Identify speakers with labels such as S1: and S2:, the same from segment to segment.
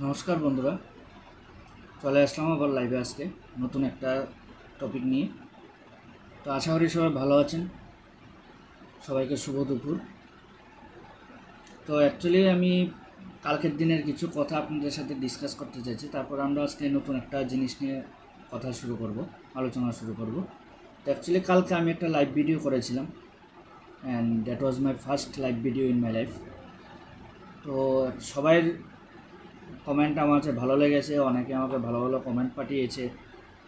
S1: নমস্কার বন্ধুরা, চলে আসলাম আবার লাইভে আজকে নতুন একটা টপিক নিয়ে। তো আশা করি সবাই ভালো আছেন। সবাইকে শুভ দুপুর। তো অ্যাকচুয়ালি আমি কালকের দিনের কিছু কথা আপনাদের সাথে ডিসকাস করতে চাইছি, তারপর আমরা আজকে নতুন একটা জিনিস নিয়ে কথা শুরু করব, আলোচনা শুরু করব। তো অ্যাকচুয়ালি কালকে আমি একটা লাইভ ভিডিও করেছিলাম, and that was my first live video in my life. তো সবাই কমেন্ট আমার কাছে ভালো লেগেছে, অনেকে আমাকে ভালো ভালো কমেন্ট পাঠিয়েছে,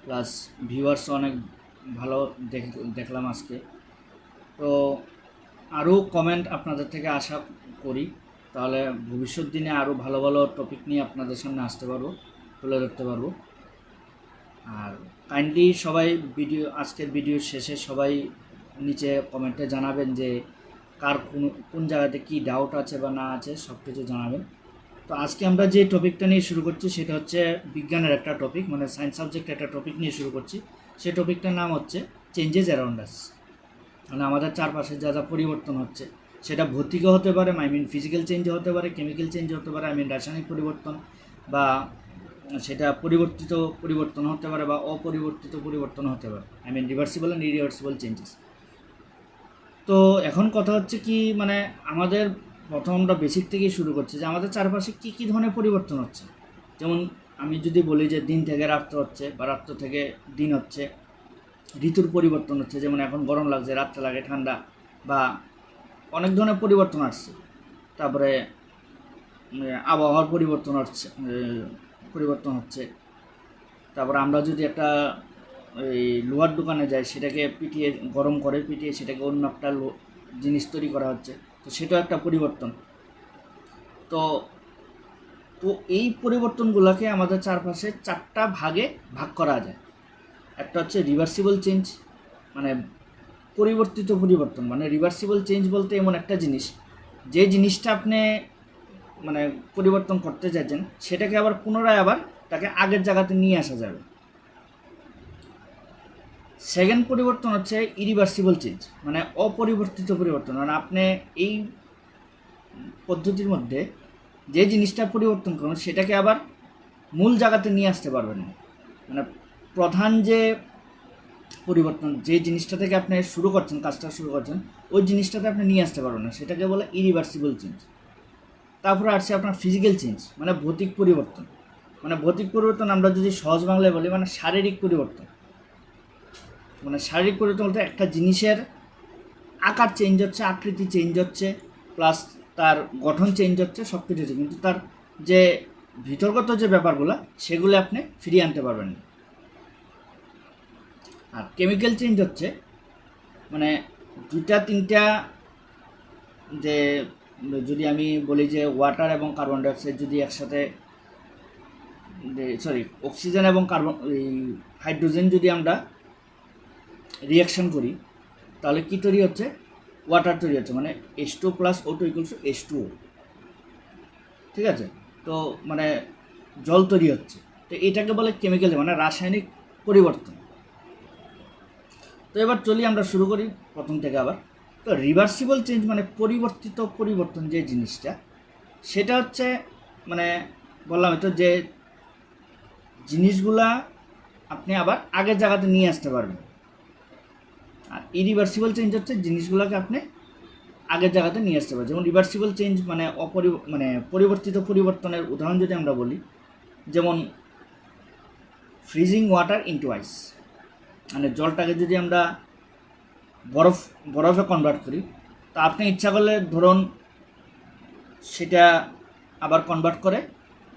S1: প্লাস ভিউয়ার্স অনেক ভালো দেখলাম আজকে। তো আরও কমেন্ট আপনাদের থেকে আশা করি, তাহলে ভবিষ্যৎ দিনে আরও ভালো ভালো টপিক নিয়ে আপনাদের সামনে আসতে পারবো, তুলে ধরতে পারবো। আর কাইন্ডলি সবাই আজকের ভিডিওর শেষে সবাই নিচে কমেন্টে জানাবেন যে কার কোন জায়গাতে কী ডাউট আছে বা না আছে, সব কিছু জানাবেন। তো আজকে আমরা যে টপিকটা নিয়ে শুরু করছি সেটা হচ্ছে বিজ্ঞানের একটা টপিক, মানে সায়েন্স সাবজেক্টের একটা টপিক নিয়ে শুরু করছি। সেই টপিকটার নাম হচ্ছে চেঞ্জেস অ্যারাউন্ড আস, মানে আমাদের চারপাশে যা যা পরিবর্তন হচ্ছে, সেটা ভৌতিকও হতে পারে, ফিজিক্যাল চেঞ্জও হতে পারে, কেমিক্যাল চেঞ্জ হতে পারে, রাসায়নিক পরিবর্তন, বা সেটা পরিবর্তন হতে পারে বা অপরিবর্তিত পরিবর্তন হতে পারে, রিভার্সিবল অ্যান্ড ইরিভার্সিবল চেঞ্জেস। তো এখন কথা হচ্ছে কি, মানে আমাদের প্রথম আমরা বেসিক থেকেই শুরু করছি যে আমাদের চারপাশে কী কী ধরনের পরিবর্তন হচ্ছে। যেমন আমি যদি বলি যে দিন থেকে রাত্র হচ্ছে বা রাত্র থেকে দিন হচ্ছে, ঋতুর পরিবর্তন হচ্ছে, যেমন এখন গরম লাগছে, রাত্রে লাগে ঠান্ডা, বা অনেক ধরনের পরিবর্তন আসছে। তারপরে আবহাওয়ার পরিবর্তন হচ্ছে। তারপর আমরা যদি একটা এই লোহার দোকানে যাই, সেটাকে গরম করে পিটিয়ে সেটাকে অন্য একটা জিনিস তৈরি করা হচ্ছে, তো সেটাও একটা পরিবর্তন। তো তো এই পরিবর্তনগুলোকে আমাদের চারপাশে চারটা ভাগে ভাগ করা যায়। একটা হচ্ছে রিভার্সিবল চেঞ্জ, মানে পরিবর্তিত পরিবর্তন। মানে রিভার্সিবল চেঞ্জ বলতে এমন একটা জিনিস, যে জিনিসটা আপনি মানে পরিবর্তন করতে চাইছেন, সেটাকে আবার পুনরায় তাকে আগের জায়গাতে নিয়ে আসা যাবে। সেকেন্ড পরিবর্তন হচ্ছে ইরিভার্সিবল চেঞ্জ, মানে অপরিবর্তিত পরিবর্তন। মানে আপনি এই পদ্ধতির মধ্যে যে জিনিসটা পরিবর্তন করুন, সেটাকে আবার মূল জায়গাতে নিয়ে আসতে পারবেন না। মানে প্রধান যে পরিবর্তন, যে জিনিসটা থেকে আপনি কাজটা শুরু করছেন, ওই জিনিসটাতে আপনি নিয়ে আসতে পারবেন না, সেটাকে বলে ইরিভার্সিবল চেঞ্জ। তারপরে আসছে আপনার ফিজিক্যাল চেঞ্জ, মানে ভৌতিক পরিবর্তন। মানে ভৌতিক পরিবর্তন আমরা যদি সহজ বাংলায় বলি, মানে শারীরিক পরিবর্তন। মানে শারীরিক পরিবর্তন বলতে একটা জিনিসের আকার চেঞ্জ হচ্ছে, আকৃতি চেঞ্জ হচ্ছে, প্লাস তার গঠন চেঞ্জ হচ্ছে, সব কিছু হচ্ছে, কিন্তু তার যে ভিতরগত যে ব্যাপারগুলো, সেগুলো আপনি ফিরিয়ে আনতে পারবেন না। আর কেমিক্যাল চেঞ্জ হচ্ছে মানে দুটা তিনটা, যে যদি আমি বলি যে ওয়াটার এবং কার্বন ডাইঅক্সাইড যদি একসাথে, অক্সিজেন এবং হাইড্রোজেন যদি আমরা রিয়াকশন করি, তাহলে কী তৈরি হচ্ছে? ওয়াটার তৈরি হচ্ছে, মানে H2 plus O2 equals to H2O। ঠিক আছে? তো মানে জল তৈরি হচ্ছে। তো এটাকে বলে কেমিক্যাল, মানে রাসায়নিক পরিবর্তন। তো এবার চলি, আমরা শুরু করি প্রথম থেকে আবার। তো রিভার্সিবল চেঞ্জ মানে পরিবর্তিত পরিবর্তন, যে জিনিসটা, সেটা হচ্ছে মানে বললাম তো, যে জিনিসগুলা আপনি আবার আগের জায়গাতে নিয়ে আসতে পারবেন। আর ইরিভার্সিবল চেঞ্জ হচ্ছে জিনিসগুলোকে আপনি আগের জায়গাতে নিয়ে আসতে পারবেন। যেমন রিভার্সিবল চেঞ্জ মানে পরিবর্তিত পরিবর্তনের উদাহরণ যদি আমরা বলি, যেমন ফ্রিজিং ওয়াটার ইনটু আইস, মানে জলটাকে যদি আমরা বরফে কনভার্ট করি, তা আপনি ইচ্ছা করলে ধরুন সেটা আবার কনভার্ট করে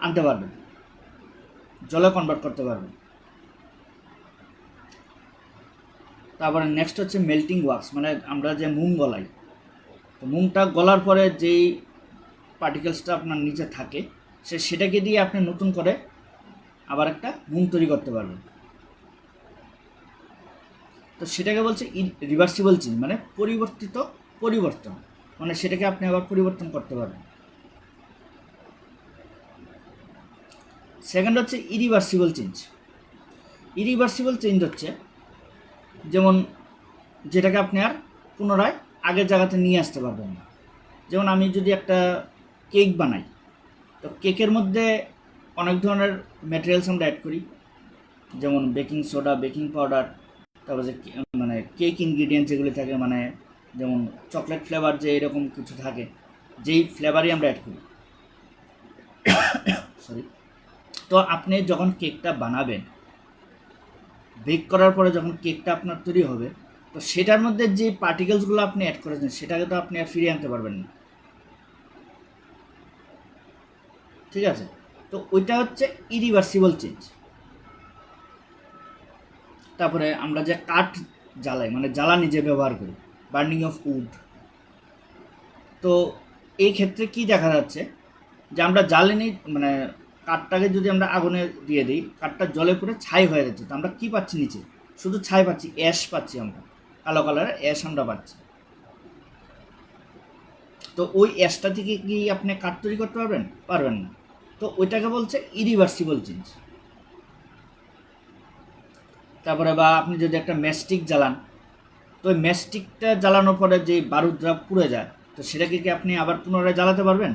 S1: আনতে পারবেন, জলে কনভার্ট করতে পারবেন। তারপরে নেক্সট হচ্ছে মেল্টিং ওয়াক্স, মানে আমরা যে মুং গলাই, তো মুংটা গলার পরে যেই পার্টিকেলসটা আপনার নিচে থাকে, সেটাকে দিয়ে আপনি নতুন করে আবার একটা মুং তৈরি করতে পারবেন। তো সেটাকে বলছে রিভার্সিবল চেঞ্জ, মানে পরিবর্তিত পরিবর্তন, মানে সেটাকে আপনি আবার পরিবর্তন করতে পারবেন। সেকেন্ড হচ্ছে ইরিভার্সিবল চেঞ্জ। ইরিভার্সিবল চেঞ্জ হচ্ছে যেমন যেটাকে আপনি আর পুনরায় আগের জায়গাতে নিয়ে আসতে পারবেন না। যেমন আমি যদি একটা কেক বানাই, তো কেকের মধ্যে অনেক ধরনের ম্যাটেরিয়ালস আমরা অ্যাড করি, যেমন বেকিং সোডা, বেকিং পাউডার, তারপর যে মানে কেক ইনগ্রিডিয়েন্ট যেগুলি থাকে, মানে যেমন চকলেট ফ্লেভার যে এরকম কিছু থাকে, যেই ফ্লেভারই আমরা অ্যাড করি। সরি। তো আপনি যখন কেকটা বানাবেন, বেক করার পরে যখন কেকটা আপনার তৈরি হবে, তো সেটার মধ্যে যে পার্টিকেলসগুলো আপনি অ্যাড করেছেন সেটাকে তো আপনি আর ফিরিয়ে আনতে পারবেন না, ঠিক আছে? তো ওইটা হচ্ছে ইরিভার্সিবল চেঞ্জ। তারপরে আমরা যে কাঠ জ্বালাই, মানে জ্বালানি যে ব্যবহার করি, বার্নিং অফ উড, তো এই ক্ষেত্রে কি দেখা যাচ্ছে যে আমরা জ্বালানি মানে কাঠটাকে যদি আমরা আগুনে দিয়ে দিই, কাঠটা জলে পুরো ছাই হয়ে যাচ্ছে, তো আমরা কি পাচ্ছি নিচে? শুধু ছাই পাচ্ছি, অ্যাশ পাচ্ছি, আমরা কালো কালারের অ্যাশ আমরা পাচ্ছি। তো ওই অ্যাশটা থেকে কি আপনি কাঠ তৈরি করতে পারবেন? পারবেন না। তো ওইটাকে বলছে ইরিভার্সিবল চেঞ্জ। তারপরে বা আপনি যদি একটা ম্যাস্টিক জ্বালান, তো ওই ম্যাস্টিকটা জ্বালানোর পরে যে বারুদটা পুড়ে যায়, তো সেটাকে কি আপনি আবার পুনরায় জ্বালাতে পারবেন?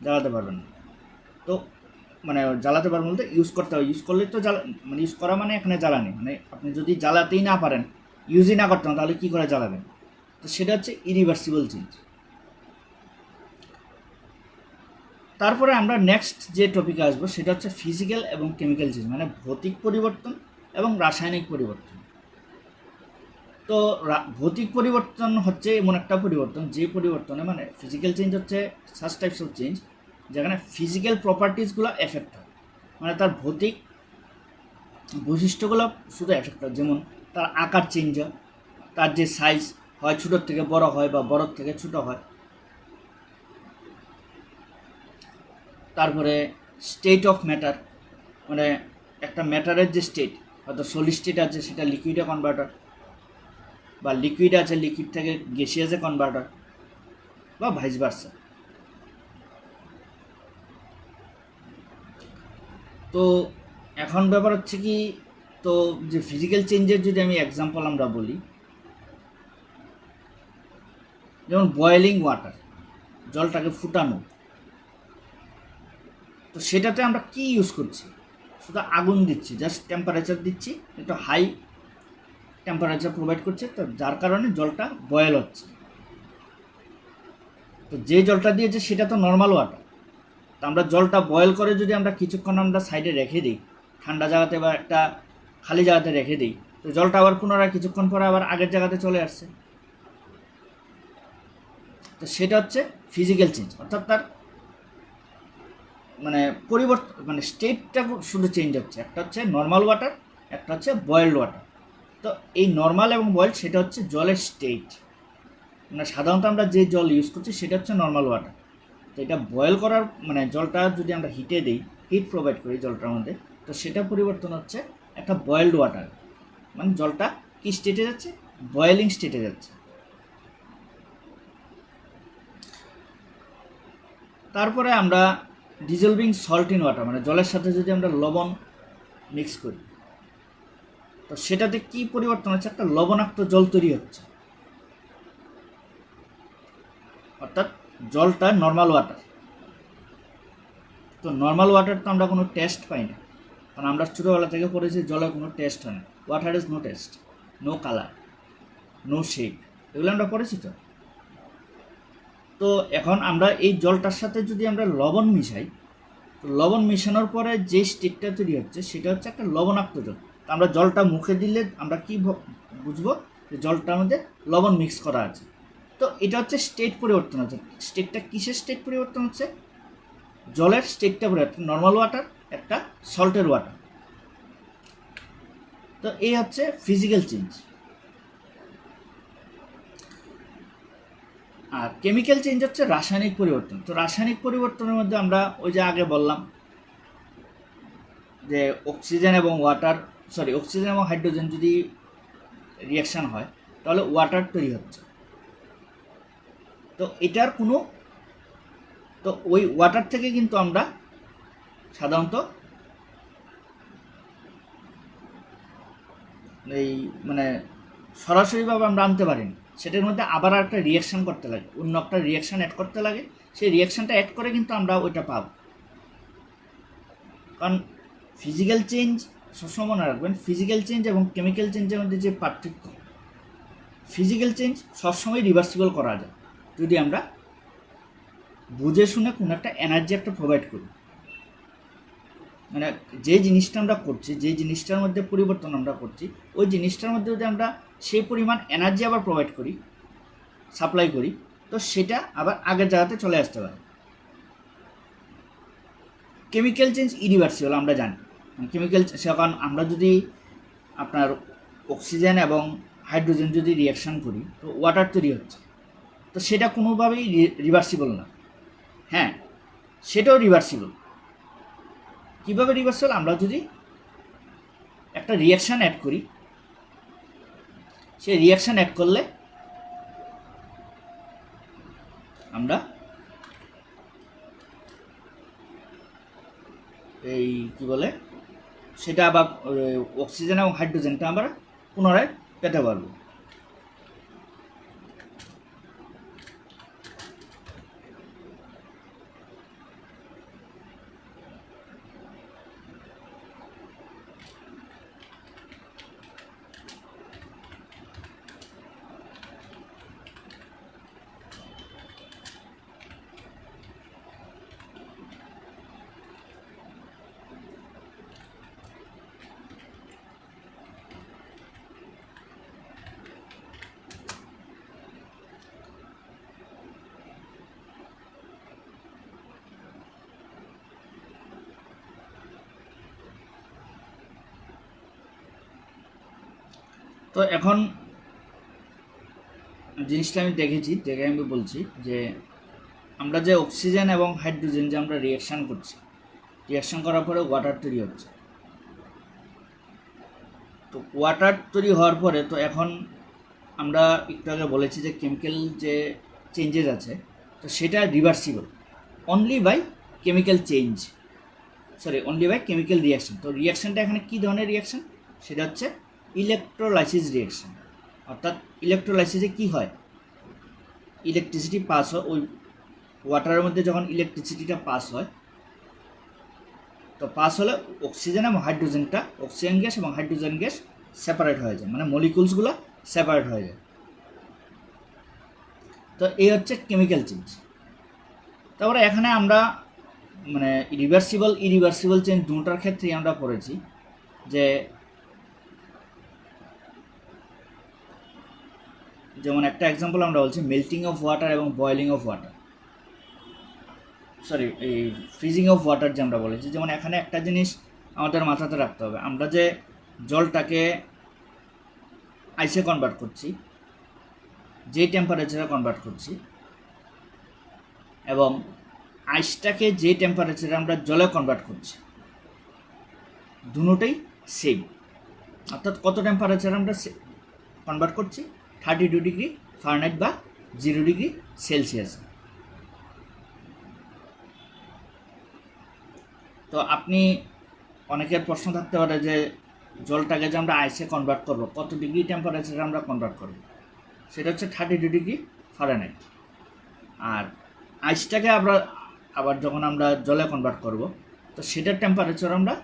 S1: জ্বালাতে পারবেন না। তো মানে জ্বালাতে পারবেন বলতে ইউজ করতে হবে, ইউজ করলে তো মানে ইউজ করা মানে এখানে জ্বালানি, মানে আপনি যদি জ্বালাতেই না পারেন, ইউজই না করতে পারেন, তাহলে কী করে জ্বালাবেন? তো সেটা হচ্ছে ইরিভার্সিবল চেঞ্জ। তারপরে আমরা নেক্সট যে টপিকে আসবো সেটা হচ্ছে ফিজিক্যাল এবং কেমিক্যাল চেঞ্জ, মানে ভৌতিক পরিবর্তন এবং রাসায়নিক পরিবর্তন। তো ভৌতিক পরিবর্তন হচ্ছে এমন একটা পরিবর্তন যে পরিবর্তনে, মানে ফিজিক্যাল চেঞ্জ হচ্ছে সাচ টাইপস অফ চেঞ্জ যেখানে ফিজিক্যাল প্রপার্টিসগুলো এফেক্ট হয়, মানে তার ভৌতিক বৈশিষ্ট্যগুলো শুধু এফেক্ট হয়। যেমন তার আকার চেঞ্জ হয়, তার যে সাইজ হয় ছোটোর থেকে বড় হয় বা বড়োর থেকে ছোটো হয়। তারপরে স্টেট অফ ম্যাটার, মানে একটা ম্যাটারের যে স্টেট, হয়তো সলিড স্টেট আছে সেটা লিকুইডে কনভার্টার, বা লিকুইড আছে লিকুইড থেকে গ্যাসিয়াসে কনভার্টার, বা ভাইস ভার্সা। তো এখন ব্যাপার হচ্ছে কি, তো যে ফিজিক্যাল চেঞ্জের যদি আমি এক্সাম্পল আমরা বলি, যেমন বয়েলিং ওয়াটার, জলটাকে ফুটানো, তো সেটাতে আমরা কি ইউজ করছি? শুধু আগুন দিচ্ছি, জাস্ট টেম্পারেচার দিচ্ছি, একটু হাই টেম্পারেচার প্রোভাইড করছে, তো যার কারণে জলটা বয়েল হচ্ছে। তো যে জলটা দিয়েছে সেটা তো নর্মাল ওয়াটার। তো আমরা জলটা বয়েল করে যদি আমরা কিছুক্ষণ আমরা সাইডে রেখে দিই, ঠান্ডা জায়গাতে বা একটা খালি জায়গাতে রেখে দিই, তো জলটা আবার পুনরায় কিছুক্ষণ পরে আবার আগের জায়গাতে চলে আসছে। তো সেটা হচ্ছে ফিজিক্যাল চেঞ্জ, অর্থাৎ তার মানে পরিবর্তন, মানে স্টেটটা শুধু চেঞ্জ হচ্ছে। একটা হচ্ছে নর্মাল ওয়াটার, একটা হচ্ছে বয়েলড ওয়াটার। তো এই নর্মাল এবং বয়েলড সেটা হচ্ছে জলের স্টেট, মানে সাধারণত আমরা যে জল ইউজ করছি সেটা হচ্ছে নর্মাল ওয়াটার। তো এটা বয়েল করার মানে জলটা যদি আমরা হিটে দিই, হিট প্রোভাইড করি জলটার মধ্যে, তো সেটা পরিবর্তন হচ্ছে একটা বয়েলড ওয়াটার, মানে জলটা কি স্টেটে যাচ্ছে? বয়েলিং স্টেটে যাচ্ছে। তারপরে আমরা ডিজলভিং সল্ট ইন ওয়াটার, মানে জলের সাথে যদি আমরা লবণ মিক্স করি, তো সেটাতে কি পরিবর্তন হচ্ছে? একটা লবণাক্ত জল তৈরি হচ্ছে, অর্থাৎ জলটা নর্মাল ওয়াটার। তো নর্মাল ওয়াটার তো আমরা কোনো টেস্ট পাই না, কারণ আমরা ছোটোবেলা থেকে পড়েছি জলের কোনো টেস্ট হয় না। Water is no taste, no colour, no shape, এগুলো আমরা পড়েছি তো। তো এখন আমরা এই জলটার সাথে যদি আমরা লবণ মিশাই, তো লবণ মিশানোর পরে যে স্টেটটা তৈরি হচ্ছে সেটা হচ্ছে একটা লবণাক্ত জল। তো আমরা জলটা মুখে দিলে আমরা কি বুঝবো? যে জলটার মধ্যে লবণ মিক্স করা আছে। তো এটা হচ্ছে স্টেট পরিবর্তন হচ্ছে। স্টেটটা কিসের স্টেট পরিবর্তন হচ্ছে? জলের স্টেটটা পরিবর্তন, নর্মাল ওয়াটার একটা সল্টের ওয়াটার। তো এই হচ্ছে ফিজিক্যাল চেঞ্জ। আর কেমিক্যাল চেঞ্জ হচ্ছে রাসায়নিক পরিবর্তন। তো রাসায়নিক পরিবর্তনের মধ্যে আমরা ওই যে আগে বললাম যে অক্সিজেন এবং অক্সিজেন এবং হাইড্রোজেন যদি রিয়াকশান হয় তাহলে ওয়াটার তৈরি হচ্ছে। তো এটার কোনো, তো ওই ওয়াটার থেকে কিন্তু আমরা সাধারণত এই মানে সরাসরিভাবে আমরা আনতে পারিনি, সেটার মধ্যে আবার একটা রিয়াকশান করতে লাগে, অন্য একটা রিয়াকশান অ্যাড করতে লাগে, সেই রিয়াকশানটা অ্যাড করে কিন্তু আমরা ওইটা পাবো। কারণ ফিজিক্যাল চেঞ্জ সবসময় মনে রাখবেন, ফিজিক্যাল চেঞ্জ এবং কেমিক্যাল চেঞ্জের মধ্যে যে পার্থক্য, ফিজিক্যাল চেঞ্জ সবসময় রিভার্সিবল করা যায় যদি আমরা বুঝে শুনে কোনো একটা এনার্জি একটা প্রোভাইড করি। মানে যে জিনিসটা আমরা করছি, যে জিনিসটার মধ্যে পরিবর্তন আমরা করছি, ওই জিনিসটার মধ্যে যদি আমরা সেই পরিমাণ এনার্জি আবার প্রোভাইড করি, সাপ্লাই করি, তো সেটা আবার আগের জায়গাতে চলে আসতে পারে। কেমিক্যাল চেঞ্জ ইরিভার্সিবল আমরা জানি। কেমিক্যাল কারণ আমরা যদি আপনার অক্সিজেন এবং হাইড্রোজেন যদি রিয়াকশান করি তো ওয়াটার তৈরি হচ্ছে, তো সেটা কোনোভাবেই রিভার্সিবল না। হ্যাঁ, সেটাও রিভার্সিবল। কীভাবে রিভার্সিবল? আমরা যদি একটা রিয়াকশান অ্যাড করি, সেই রিয়াকশান অ্যাড করলে আমরা এই কী বলে সেটা আবার অক্সিজেন এবং হাইড্রোজেনটা আমরা পুনরায় পেতে পারবো। তো এখন জিনিসটা আমি দেখে আমি বলছি যে আমরা যে অক্সিজেন এবং হাইড্রোজেন যে আমরা রিয়াকশান করছি, রিয়াকশান করার পরে ওয়াটার তৈরি হচ্ছে। তো ওয়াটার তৈরি হওয়ার পরে তো এখন আমরা একটু আগে বলেছি যে কেমিক্যাল যে চেঞ্জেস আছে তো সেটা reversible only by chemical change, only by chemical reaction. তো রিয়াকশানটা এখানে কী ধরনের রিয়াকশান? সেটা হচ্ছে ইলেকট্রোলাইসিস রিয়াকশান। অর্থাৎ ইলেকট্রোলাইসিসে কী হয়, ইলেকট্রিসিটি পাস হয়, ওই ওয়াটারের মধ্যে যখন ইলেকট্রিসিটিটা পাস হয়, তো পাস হলে অক্সিজেন এবং হাইড্রোজেনটা, অক্সিজেন গ্যাস এবং হাইড্রোজেন গ্যাস সেপারেট হয়ে যায়, মানে মলিকুলসগুলো সেপারেট হয়ে যায়। তো এই হচ্ছে কেমিক্যাল চেঞ্জ। তারপরে এখানে আমরা মানে ইরিভার্সিবল চেঞ্জ দুটার ক্ষেত্রেই আমরা পড়েছি যে যেমন একটা এক্সাম্পল আমরা বলছি মেল্টিং অফ ওয়াটার এবং বয়েলিং অফ ওয়াটার, এই ফ্রিজিং অফ ওয়াটার যে আমরা বলেছি। যেমন এখানে একটা জিনিস আমাদের মাথাতে রাখতে হবে, আমরা যে জলটাকে আইসে কনভার্ট করছি, যেই টেম্পারেচারে কনভার্ট করছি, এবং আইসটাকে যে টেম্পারেচারে আমরা জলে কনভার্ট করছি, দুটোই সেম। অর্থাৎ কত টেম্পারেচারে আমরা কনভার্ট করছি? 32 ডিগ্রি ফারেনহাইট বা 0 ডিগ্রি সেলসিয়াস। তো আপনি অনেকের প্রশ্ন থাকতে পারে যে জলটাকে যে আমরা আইসে কনভার্ট করব, কত ডিগ্রি টেম্পারেচারে আমরা কনভার্ট করব? সেটা হচ্ছে 32 ডিগ্রি ফারেনহাইট। আর আইসটাকে আবার যখন আমরা জলে কনভার্ট করব, তো সেটার টেম্পারেচার আমরা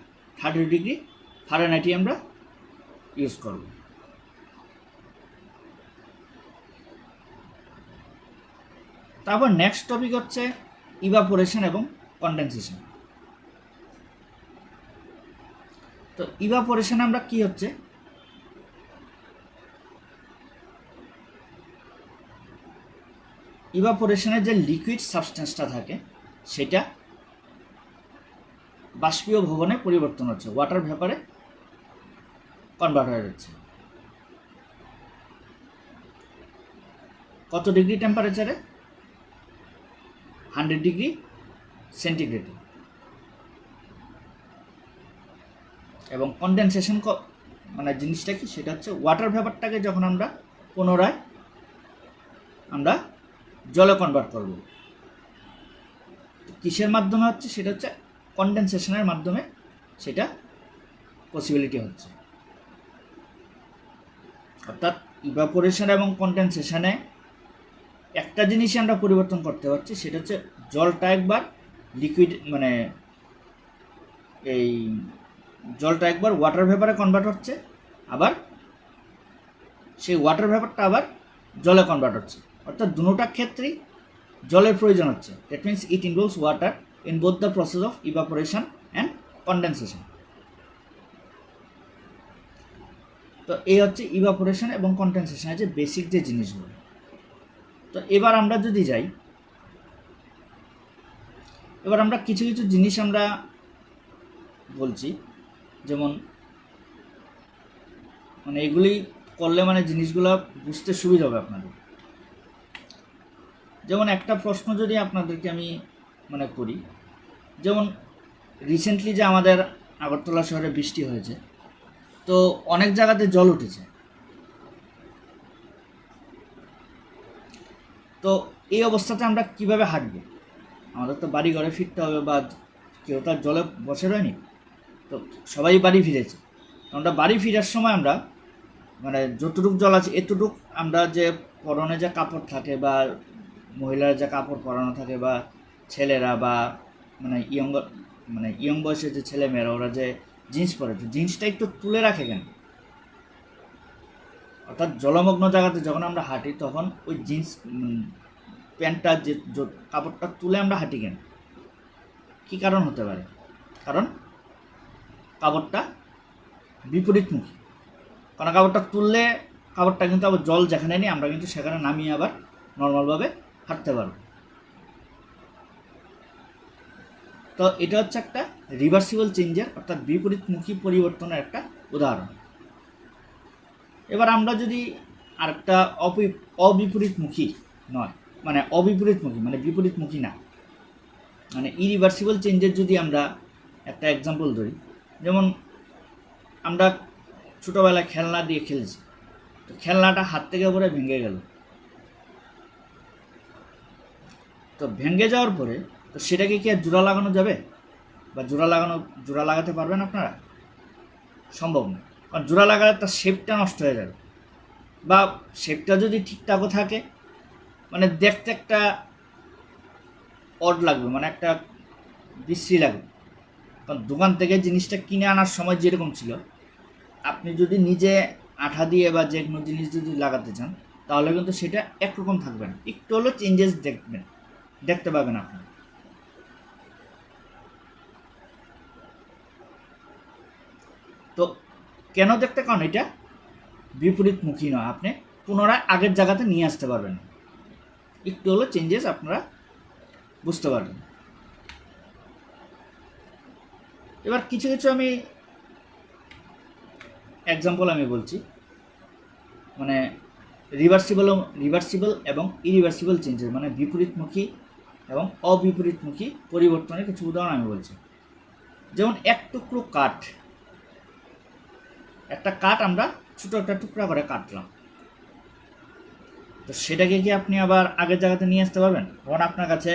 S1: 30 ডিগ্রি ফারেনহাইটই আমরা ইউজ করব। তারপর নেক্সট টপিক হচ্ছে ইভাপোরেশন এবং কনডেনসেশন। তো ইভাপোরেশন আমরা কি হচ্ছে, ইভাপোরেশনের যে লিকুইড সাবস্টেন্সটা থাকে সেটা বাষ্পীয় ভবনে পরিবর্তন হচ্ছে, ওয়াটার ভেপারে কনভার্ট হয়ে যাচ্ছে। কত ডিগ্রি টেম্পারেচারে? 100 ডিগ্রি সেন্টিগ্রেডে। এবং কনডেনসেশন মানে জিনিসটা কি, সেটা হচ্ছে ওয়াটার ভেপারটাকে যখন আমরা পুনরায় জলে কনভার্ট করব, কিসের মাধ্যমে হচ্ছে? সেটা হচ্ছে কনডেনসেশনের মাধ্যমে সেটা পসিবিলিটি হচ্ছে। অর্থাৎ ইভাপোরেশন এবং কনডেনসেশনে একটা জিনিসই আমরা পরিবর্তন করতে পারছি, সেটা হচ্ছে জলটা একবার লিকুইড মানে এই জলটা একবার ওয়াটার ভেপারে কনভার্ট হচ্ছে, আবার সেই ওয়াটার ভেপারটা আবার জলে কনভার্ট হচ্ছে, অর্থাৎ দুটোটা ক্ষেত্রেই জলের প্রয়োজন হচ্ছে। That means it involves water in both the process of evaporation and condensation. তো এই হচ্ছে ইভাপোরেশন এবং কনডেনসেশনের যে বেসিক যে জিনিসগুলো। তো এবার আমরা যদি যাই, এবার আমরা কিছু কিছু জিনিস আমরা বলছি, যেমন মানে এগুলি করলে মানে জিনিসগুলো বুঝতে সুবিধা হবে আপনাদের। যেমন একটা প্রশ্ন যদি আপনাদেরকে আমি মানে করি, যেমন রিসেন্টলি যে আমাদের আগরতলা শহরে বৃষ্টি হয়েছে, তো অনেক জায়গাতে জল উঠেছে। তো এই অবস্থাতে আমরা কিভাবে হাঁটবো? আমাদের তো বাড়ি ঘরে ফিরতে হবে, বা কেউ তো আর জলে বসে রয়নি, তো সবাই বাড়ি ফিরেছে। আমরা বাড়ি ফেরার সময় আমরা মানে যতটুকু জল আছে এতটুক আমরা যে পরনে যে কাপড় থাকে, বা মহিলার যে কাপড় পরানো থাকে, বা ছেলেরা বা মানে ইয়ং বয়সের যে ছেলেমেয়েরা ওরা যে জিন্স পরে, তো জিন্সটা একটু তুলে রাখে কেন? অর্থাৎ জলমগ্ন জায়গাতে যখন আমরা হাঁটি তখন ওই জিন্স প্যান্টটা যে কাপড়টা তুলে আমরা হাঁটি কেন? কী কারণ হতে পারে? কারণ কাপড়টা বিপরীতমুখী। কারণ কাপড়টা তুললে কাপড়টা কিন্তু আবার জল যেখানে নিই আমরা কিন্তু সেখানে নামিয়ে আবার নর্মালভাবে হাঁটতে পারব। তো এটা হচ্ছে একটা রিভার্সিবল চেঞ্জের অর্থাৎ বিপরীতমুখী পরিবর্তনের একটা উদাহরণ। এবার আমরা যদি আরেকটা অবিপরীতমুখী নয়, মানে অবিপরীতমুখী মানে বিপরীতমুখী না, মানে ইরিভার্সিবল চেঞ্জের যদি আমরা একটা এক্সাম্পল ধরি, যেমন আমরা ছোটোবেলায় খেলনা দিয়ে খেলছি, তো খেলনাটা হাত থেকে পরে ভেঙে গেল। তো ভেঙে যাওয়ার পরে তো সেটাকে কি আর জোড়া লাগানো যাবে? বা জোড়া লাগাতে পারবেন আপনারা? সম্ভব না, কারণ জোড়া লাগালে তার শেপটা নষ্ট হয়ে যাবে, বা শেপটা যদি ঠিকঠাকও থাকে মানে দেখতে একটা অড লাগবে, মানে একটা বিশ্রী লাগবে। কারণ দোকান থেকে জিনিসটা কিনে আনার সময় যেরকম ছিল, আপনি যদি নিজে আঠা দিয়ে বা যে কোনো জিনিস যদি লাগাতে চান তাহলে কিন্তু সেটা একরকম থাকবে না, একটু হলেও চেঞ্জেস দেখতে পাবেন আপনি। তো কেন দেখতে? কারণ এটা বিপরীতমুখী নয়, আপনি পুনরায় আগের জায়গাতে নিয়ে আসতে পারবেন, একটু হলেও চেঞ্জেস আপনারা বুঝতে পারবেন। এবার কিছু কিছু আমি এক্সাম্পল আমি বলছি, মানে রিভার্সিবল এবং ইরিভার্সিবল চেঞ্জেস, মানে বিপরীতমুখী এবং অবিপরীতমুখী পরিবর্তনের কিছু উদাহরণ আমি বলছি। যেমন এক টুকরো কাঠ, একটা কাঠ আমরা ছোটো একটা টুকরা করে কাটলাম, তো সেটাকে কি আপনি আবার আগের জায়গাতে নিয়ে আসতে পারবেন? ধরুন আপনার কাছে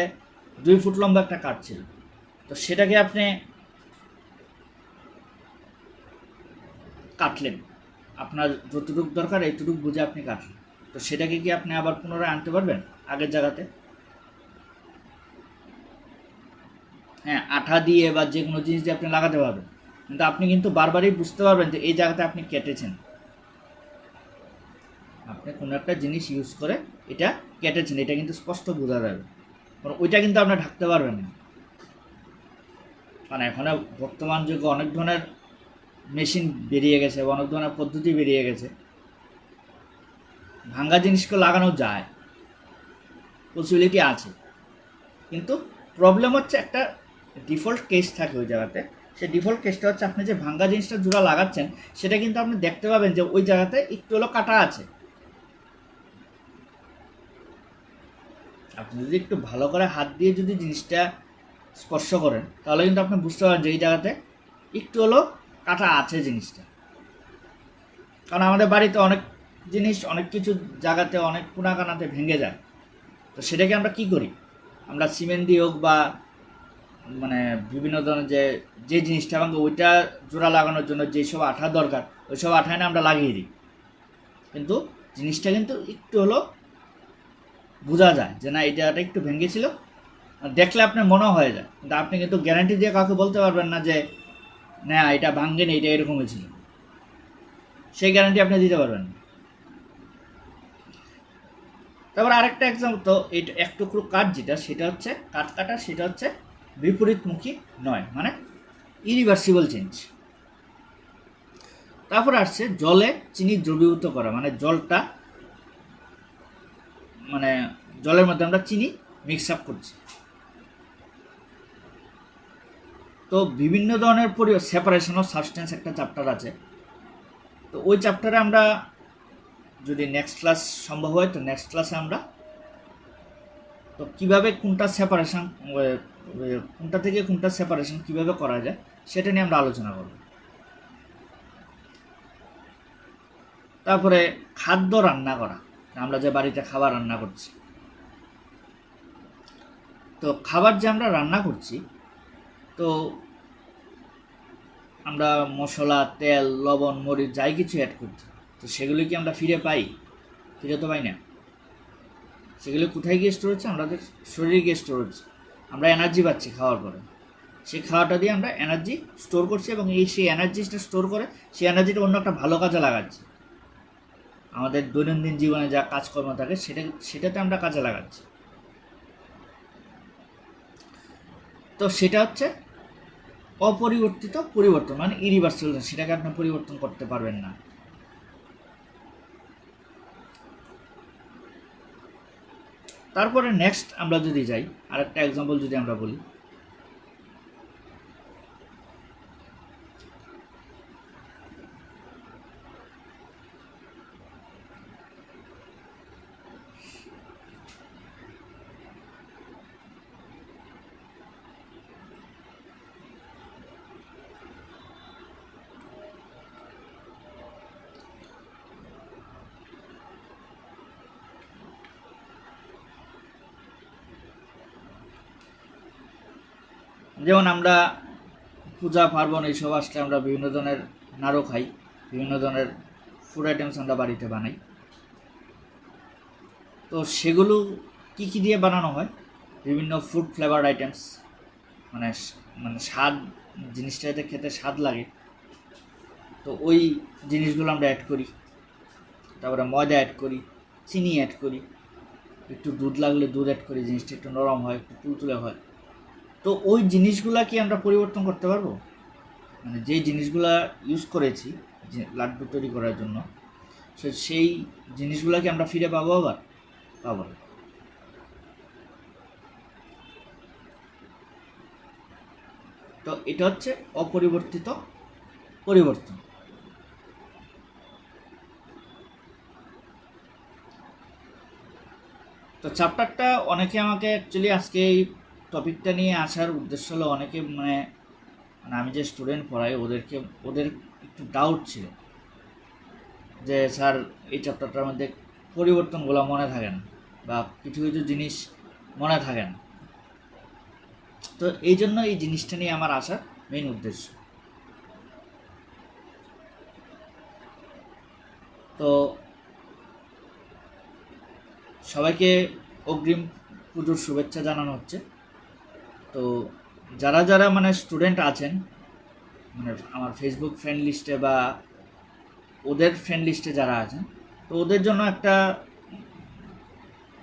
S1: 2 ফুট লম্বা একটা কাঠ ছিল, তো সেটাকে আপনি কাটলেন, আপনার যতটুকু দরকার এইটুকু বুঝে আপনি কাটলেন, তো সেটাকে কি আপনি আবার পুনরায় আনতে পারবেন আগের জায়গাতে? হ্যাঁ, আঠা দিয়ে বা যে কোনো জিনিস দিয়ে আপনি লাগাতে পারবেন, কিন্তু আপনি কিন্তু বারবারই বুঝতে পারবেন যে এই জায়গাতে আপনি কেটেছেন, আপনি কোনো একটা জিনিস ইউজ করে এটা কেটেছেন, এটা কিন্তু স্পষ্ট বোঝা যাবে, কারণ ওইটা কিন্তু আপনি ঢাকতে পারবেন না। কারণ এখন বর্তমান যুগে অনেক ধরনের মেশিন বেরিয়ে গেছে, অনেক ধরনের পদ্ধতি বেরিয়ে গেছে, ভাঙ্গা জিনিসকে লাগানো যায়, পসিবিলিটি আছে, কিন্তু প্রবলেম হচ্ছে একটা ডিফল্ট কেস থাকে ওই জায়গাতে। সেই ডিফল্ট কেসটা হচ্ছে আপনি যে ভাঙ্গা জিনিসটা জোড়া লাগাচ্ছেন সেটা কিন্তু আপনি দেখতে পাবেন যে ওই জায়গাতে একটু হলো কাটা আছে। আপনি যদি একটু ভালো করে হাত দিয়ে যদি জিনিসটা স্পর্শ করেন তাহলে কিন্তু আপনি বুঝতে পারবেন যে এই জায়গাতে একটু হলো কাটা আছে জিনিসটা। কারণ আমাদের বাড়িতে অনেক জিনিস অনেক কিছু জায়গাতে অনেক কোনাকানাতে ভেঙে যায়, তো সেটাকে আমরা কি করি? আমরা সিমেন্ট দিয়ে হোক বা মানে বিভিন্ন ধরনের যে জিনিসটা ভাঙবে ওইটা জোড়া লাগানোর জন্য যেসব আঠা দরকার ওই সব আঠা এনে আমরা লাগিয়ে দিই, কিন্তু জিনিসটা কিন্তু একটু হলো বোঝা যায় যে না এই জায়গাটা একটু ভেঙেছিল, দেখলে আপনার মনে হয়ে যায়, কিন্তু আপনি কিন্তু গ্যারান্টি দিয়ে কাউকে বলতে পারবেন না যে না এটা ভাঙ্গেন, এটা এরকমই ছিল, সেই গ্যারান্টি আপনি দিতে পারবেন না। তারপর আরেকটা এক্সাম্পল, তো এটা এক টুকরো কাঠ যেটা, সেটা হচ্ছে কাঠ কাটা, সেটা হচ্ছে বিপরীতমুখী নয়, মানে ইরিভার্সিবল চেঞ্জ। তারপর আসছে জলে চিনি দ্রবীভূত করা, মানে জলটা, মানে জলের মধ্যে আমরা চিনি মিক্স আপ করছি। তো বিভিন্ন ধরনের সেপারেশন অফ সাবস্টেন্স একটা চ্যাপ্টার আছে, তো ওই চ্যাপ্টারে আমরা যদি নেক্সট ক্লাস সম্ভব হয়, তো নেক্সট ক্লাসে আমরা তো কীভাবে কোনটা সেপারেশন, কোনটা থেকে কোনটা সেপারেশন কীভাবে করা যায় সেটা নিয়ে আমরা আলোচনা করব। তারপরে খাদ্য রান্না করা, আমরা যে বাড়িতে খাবার রান্না করছি, তো খাবার যে আমরা রান্না করছি, তো আমরা মশলা, তেল, লবণ, মরিচ যাই কিছু অ্যাড করছি, তো সেগুলি কি আমরা ফিরে পাই? ফিরে তো পাই না। সেগুলো কোথায় গিয়ে স্টোর হচ্ছে? আমাদের শরীরে গিয়ে স্টোর হচ্ছে। আমরা এনার্জি পাচ্ছি খাওয়ার পরে, সেই খাওয়াটা দিয়ে আমরা এনার্জি স্টোর করছি, এবং সেই এনার্জিটা স্টোর করে সেই এনার্জিটা অন্য একটা ভালো কাজে লাগাচ্ছি। আমাদের দৈনন্দিন জীবনে যা কাজকর্ম থাকে সেটাতে আমরা কাজে লাগাচ্ছি। তো সেটা হচ্ছে অপরিবর্তিত পরিবর্তন, মানে ইরিভার্সিবল, সেটাকে আপনি পরিবর্তন করতে পারবেন না। তারপরে নেক্সট আমরা যদি যাই, আরেকটা এক্সাম্পল যদি আমরা বলি, যেমন আমরা পূজা পার্বণ এইসব আসলে আমরা বিভিন্ন ধরনের নাড়ু খাই, বিভিন্ন ধরনের ফুড আইটেমস আমরা বাড়িতে বানাই। তো সেগুলো কি কি দিয়ে বানানো হয়? বিভিন্ন ফুড ফ্লেভার আইটেমস, মানে মানে স্বাদ, জিনিসটা যাতে খেতে স্বাদ লাগে, তো ওই জিনিসগুলো আমরা অ্যাড করি। তারপরে ময়দা অ্যাড করি, চিনি অ্যাড করি, একটু দুধ লাগলে দুধ অ্যাড করি, জিনিসটা একটু নরম হয়, একটু তুলতুলে হয়। তো ওই জিনিসগুলা কি আমরা পরিবর্তন করতে পারবো? মানে যেই জিনিসগুলা ইউজ করেছি যে লাড্ডু তৈরি করার জন্য, সেই জিনিসগুলা কি আমরা ফিরে পাবো? আবার পাবো না। তো এটা হচ্ছে অপরিবর্তিত পরিবর্তন। তো চ্যাপ্টারটা অনেকে আমাকে অ্যাকচুয়ালি আজকে এই টপিকটা নিয়ে আসার উদ্দেশ্য হলো, অনেকে মানে আমি যে স্টুডেন্ট পড়াই ওদের একটু ডাউট ছিল যে স্যার এই চ্যাপ্টারটার মধ্যে পরিবর্তনগুলো মনে থাকে না, বা কিছু কিছু জিনিস মনে থাকে না। তো এই জন্য এই জিনিসটা নিয়ে আমার আসার মেইন উদ্দেশ্য। তো সবাইকে অগ্রিম পুজোর শুভেচ্ছা জানানো হচ্ছে। তো যারা যারা মানে স্টুডেন্ট আছেন, মানে আমার ফেসবুক ফ্রেন্ড লিস্টে বা ওদের ফ্রেন্ড লিস্টে যারা আছেন, তো ওদের জন্য একটা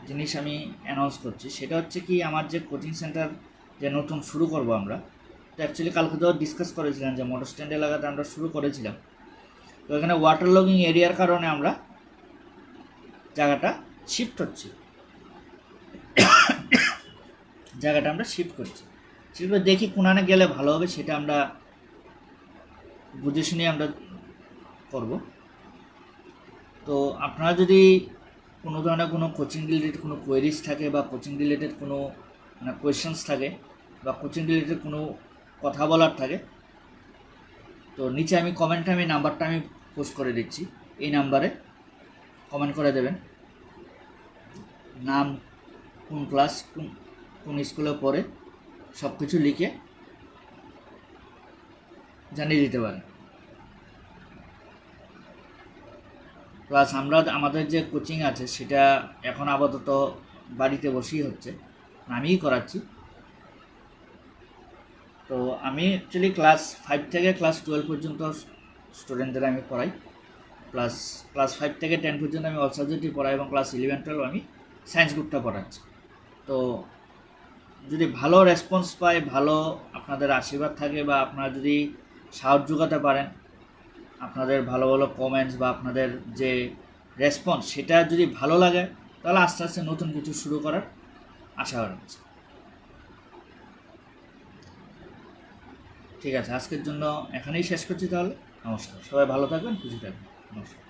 S1: জিনিস আমি অ্যানাউন্স করছি। সেটা হচ্ছে কি, আমার যে কোচিং সেন্টার যে নতুন শুরু করব আমরা, তো অ্যাকচুয়ালি কালকে তো ডিসকাস করেছিলাম যে মোটর স্ট্যান্ড এলাকাতে আমরা শুরু করেছিলাম। তো এখানে ওয়াটার লগিং এরিয়ার কারণে আমরা জায়গাটা শিফট করছি, শিফট করছি। সেটা দেখি কোনানে গেলে ভালো হবে, সেটা আমরা বুঝে শুনে আমরা করব। তো আপনারা যদি কোনো ধরনের কোনো কোচিং রিলেটেড কোনো কোয়েরিজ থাকে, বা কোচিং রিলেটেড কোনো মানে কোয়েশ্চেন্স থাকে, বা কোচিং রিলেটেড কোনো কথা বলার থাকে, তো নিচে আমি কমেন্টে নাম্বারটা আমি পোস্ট করে দিচ্ছি, এই নাম্বারে কমেন্ট করে দেবেন, নাম, কোন ক্লাস, কোন স্কুলে পড়ে, সব কিছু লিখে জানিয়ে দিতে পারেন। প্লাস আমাদের যে কোচিং আছে সেটা এখন আপাতত বাড়িতে বসেই হচ্ছে, আমিই করাচ্ছি। তো আমি অ্যাকচুয়ালি ক্লাস 5 থেকে ক্লাস 12 পর্যন্ত স্টুডেন্টদের আমি পড়াই, প্লাস ক্লাস 5 থেকে 10 পর্যন্ত আমি অল সাবজেক্টই পড়াই, এবং ক্লাস 11-12 আমি সায়েন্স গ্রুপটা পড়াচ্ছি। তো যদি ভালো রেসপন্স পাই, ভালো আপনাদের আশীর্বাদ থাকে, বা আপনারা যদি সাহায্য যোগাতে পারেন, আপনাদের ভালো ভালো কমেন্টস বা আপনাদের যে রেসপন্স সেটা যদি ভালো লাগে, তাহলে আস্তে আস্তে নতুন কিছু শুরু করার আশা রাখছি। ঠিক আছে, আজকের জন্য এখানেই শেষ করছি তাহলে। নমস্কার, সবাই ভালো থাকবেন, খুশি থাকবেন। নমস্কার।